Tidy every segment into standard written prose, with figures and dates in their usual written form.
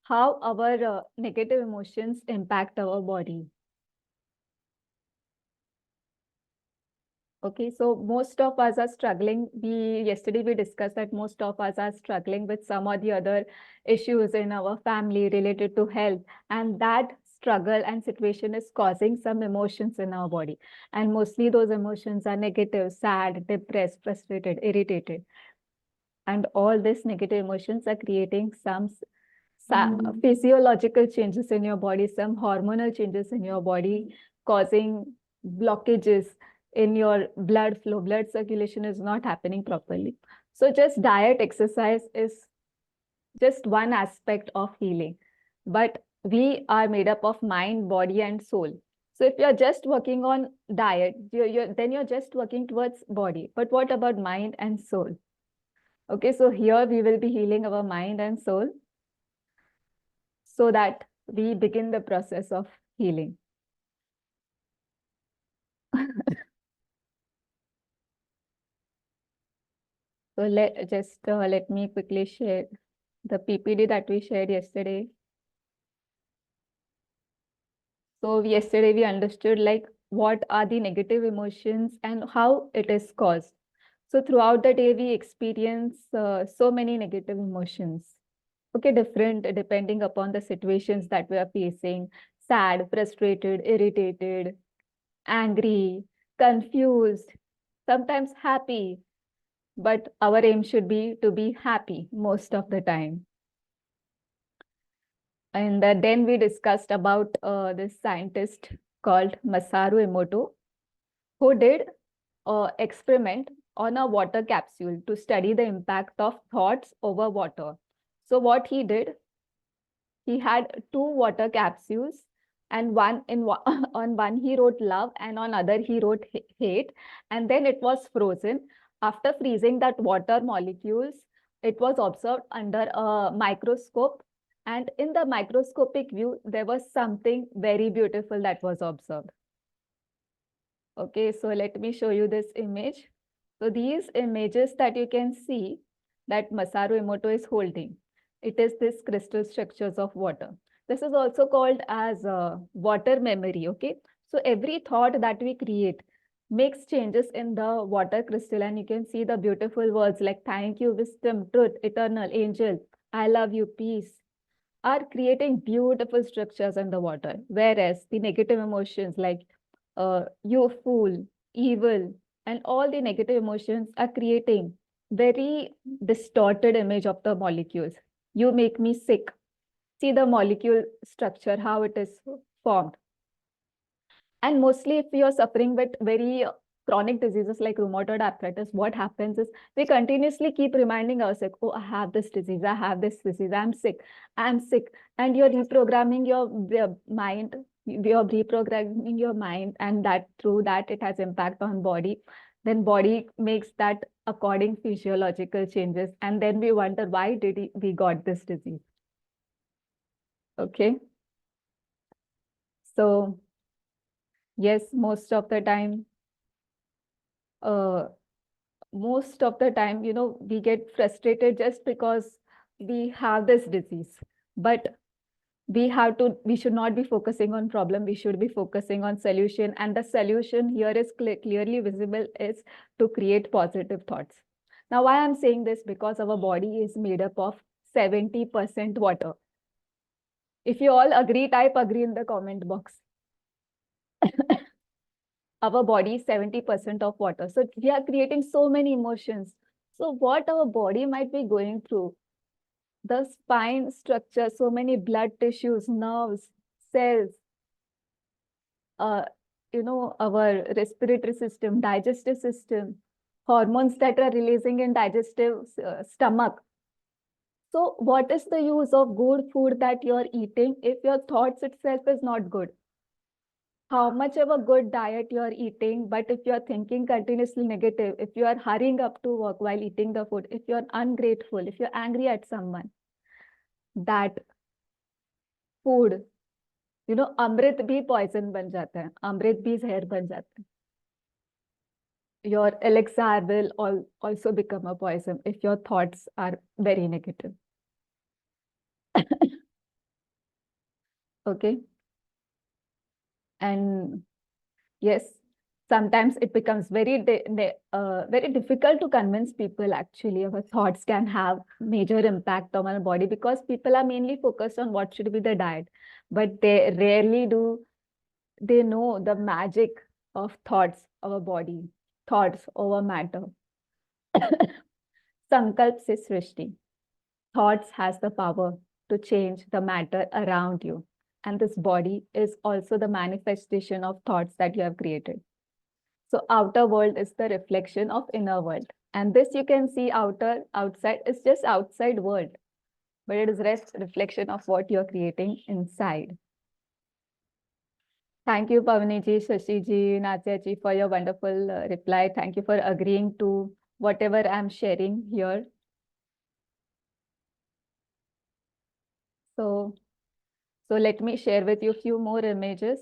how our negative emotions impact our body. Okay, so most of us are struggling. Yesterday we discussed that most of us are struggling with some or the other issues in our family related to health, and that struggle and situation is causing some emotions in our body. And mostly those emotions are negative, sad, depressed, frustrated, irritated. And all these negative emotions are creating some physiological changes in your body, some hormonal changes in your body, causing blockages in your blood flow. Blood circulation is not happening properly. So just diet, exercise is just one aspect of healing. But we are made up of mind, body, and soul. So if you're just working on diet, then you're just working towards body. But what about mind and soul? Okay, so here we will be healing our mind and soul so that we begin the process of healing. So let me quickly share the PPD that we shared yesterday. So yesterday we understood like what are the negative emotions and how it is caused. So throughout the day we experience so many negative emotions. Okay, different depending upon the situations that we are facing. Sad, frustrated, irritated, angry, confused, sometimes happy. But our aim should be to be happy most of the time. And then we discussed about this scientist called Masaru Emoto, who did an experiment on a water capsule to study the impact of thoughts over water. So what he did, he had two water capsules, and on one he wrote love and on other he wrote hate, and then it was frozen. After freezing that water molecules, it was observed under a microscope, and in the microscopic view there was something very beautiful that was observed. Okay, so let me show you this image. So these images that you can see that Masaru Emoto is holding, it is this crystal structures of water. This is also called as water memory, okay? So every thought that we create makes changes in the water crystal, and you can see the beautiful words like thank you, wisdom, truth, eternal, angel, I love you, peace, are creating beautiful structures in the water. Whereas the negative emotions like you fool, evil, and all the negative emotions are creating very distorted image of the molecules. You make me sick. See the molecule structure, how it is formed. And mostly if you're suffering with very chronic diseases like rheumatoid arthritis, what happens is we continuously keep reminding ourselves, oh, I have this disease, I have this disease, I'm sick, I'm sick. And you're reprogramming your mind, you're reprogramming your mind, and that through that it has impact on body. Then body makes that according physiological changes. And then we wonder, why did we got this disease? Okay. So yes, uh, most of the time, we get frustrated just because we have this disease. But we should not be focusing on problem. We should be focusing on solution. And the solution here is clearly visible is to create positive thoughts. Now, why I'm saying this? Because our body is made up of 70% water. If you all agree, type agree in the comment box. Our body is 70% of water. So we are creating so many emotions. So what our body might be going through, the spine structure, so many blood tissues, nerves, cells, uh, our respiratory system, digestive system, hormones that are releasing in digestive stomach. So what is the use of good food that you're eating if your thoughts itself is not good? How much of a good diet you're eating, but if you're thinking continuously negative, if you are hurrying up to work while eating the food, if you're ungrateful, if you're angry at someone, that food, अमृत भी poison बन जाता है, अमृत भी जहर बन जाता है. Your elixir will also become a poison if your thoughts are very negative. Okay. And yes, sometimes it becomes very difficult to convince people actually our thoughts can have major impact on our body, because people are mainly focused on what should be the diet, but they rarely do they know the magic of thoughts our body, thoughts over matter. Sankalp se srishti. Thoughts has the power to change the matter around you. And this body is also the manifestation of thoughts that you have created. So outer world is the reflection of inner world. And this you can see outside is just outside world, but it is rest reflection of what you're creating inside. Thank you, Pavani ji, Shashi ji, Natya ji, for your wonderful reply. Thank you for agreeing to whatever I'm sharing here. So let me share with you a few more images.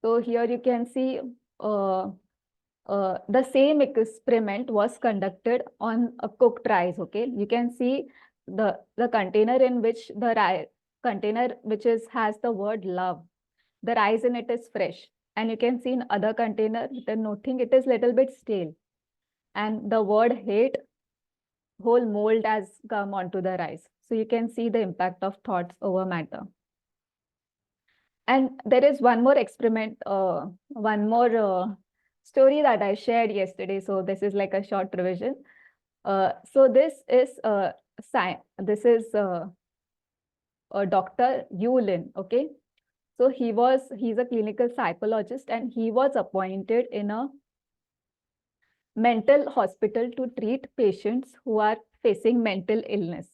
So here you can see the same experiment was conducted on a cooked rice. Okay, you can see the container in which the rice container which is has the word love. The rice in it is fresh, and you can see in other container written nothing. It is little bit stale, and the word hate, whole mold has come onto the rice. So you can see the impact of thoughts over matter. And there is one more experiment, one more story that I shared yesterday. So this is like a short revision. So this is Dr. Yulin. Okay, so he's a clinical psychologist, and he was appointed in a mental hospital to treat patients who are facing mental illness.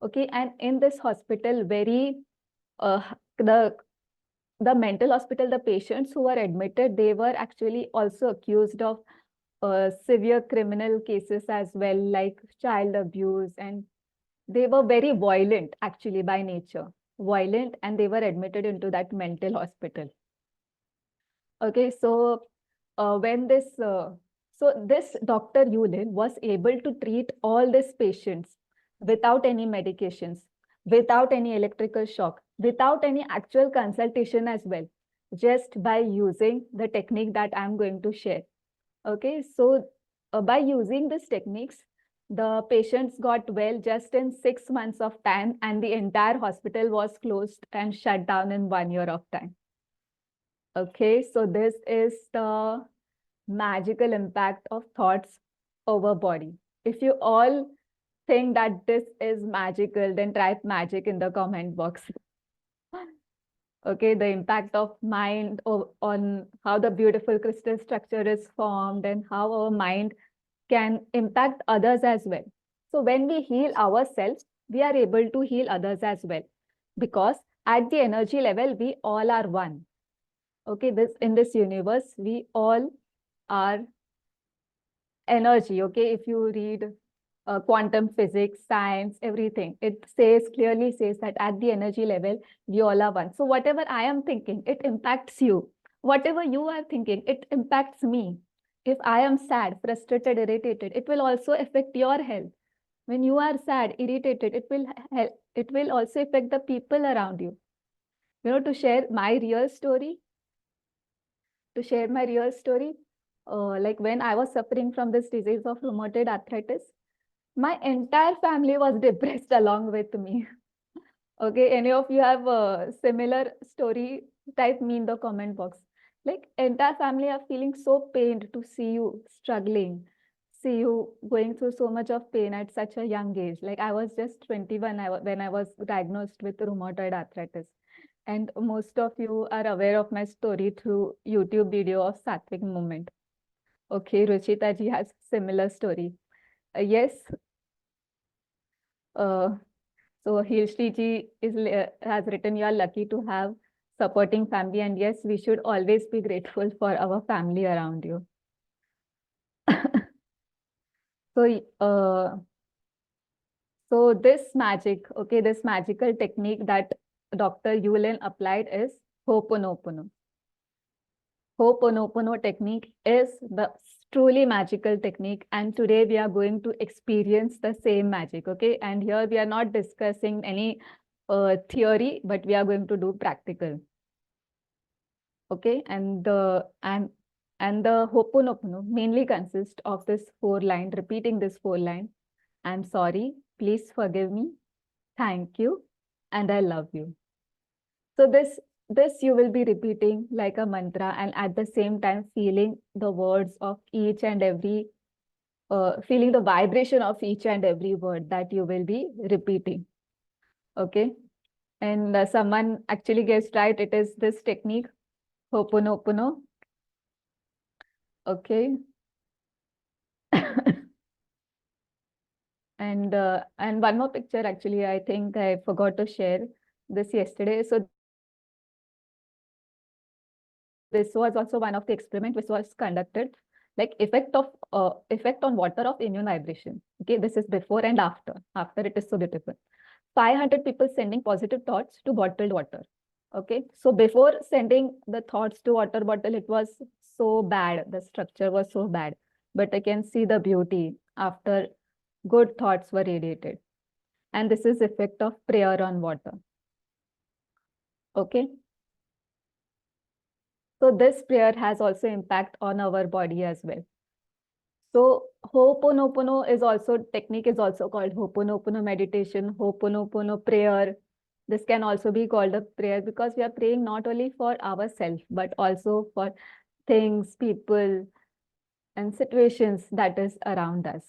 Okay, and in this hospital, uh, the mental hospital, the patients who were admitted, they were actually also accused of severe criminal cases as well, like child abuse, and they were very violent actually by nature, violent, and they were admitted into that mental hospital. Okay, so when this Dr. Yulin was able to treat all these patients without any medications, without any electrical shock, without any actual consultation as well, just by using the technique that I'm going to share. Okay, so by using these techniques, the patients got well just in 6 months of time, and the entire hospital was closed and shut down in 1 year of time. Okay, so this is the magical impact of thoughts over body. If you all think that this is magical, then type magic in the comment box. Okay, the impact of mind on how the beautiful crystal structure is formed and how our mind can impact others as well. So when we heal ourselves, we are able to heal others as well, because at the energy level, we all are one. Okay, in this universe, we all are energy. Okay, if you read quantum physics, science, everything, it clearly says that at the energy level, we all are one. So whatever I am thinking, it impacts you. Whatever you are thinking, it impacts me. If I am sad, frustrated, irritated, it will also affect your health. When you are sad, irritated, it will help. It will also affect the people around you. You know, to share my real story, like when I was suffering from this disease of rheumatoid arthritis, my entire family was depressed along with me. Okay, any of you have a similar story? Type me in the comment box. Like entire family are feeling so pained to see you struggling, see you going through so much of pain at such a young age. Like I was just 21 when I was diagnosed with rheumatoid arthritis. And most of you are aware of my story through YouTube video of Satvic movement. Okay, Ruchita ji has similar story. Yes, uh, so Hilshri ji has written, you are lucky to have supporting family, and yes, we should always be grateful for our family around you. So this magic, okay, this magical technique that Dr. Yulin applied is Ho'oponopono. Ho'oponopono technique is the truly magical technique, and today we are going to experience the same magic. Okay, and here we are not discussing any theory, but we are going to do practical. Okay, and the Ho'oponopono mainly consists of this 4 line, repeating this 4 line. I'm sorry, please forgive me, thank you, and I love you. So this you will be repeating like a mantra, and at the same time feeling the words of each and every, feeling the vibration of each and every word that you will be repeating. Okay, and someone actually guessed right. It is this technique, Ho'oponopono. Okay. And one more picture, actually, I think I forgot to share this yesterday. So this was also one of the experiment which was conducted, like effect on water of immune vibration. Okay, this is before and after. After, it is so beautiful. 500 people sending positive thoughts to bottled water. Okay, so before sending the thoughts to water bottle, it was so bad. The structure was so bad, but I can see the beauty after good thoughts were radiated. And this is effect of prayer on water. Okay. So this prayer has also impact on our body as well. So Ho'oponopono is also, technique is also called Ho'oponopono meditation, Ho'oponopono prayer. This can also be called a prayer because we are praying not only for ourselves, but also for things, people, and situations that is around us.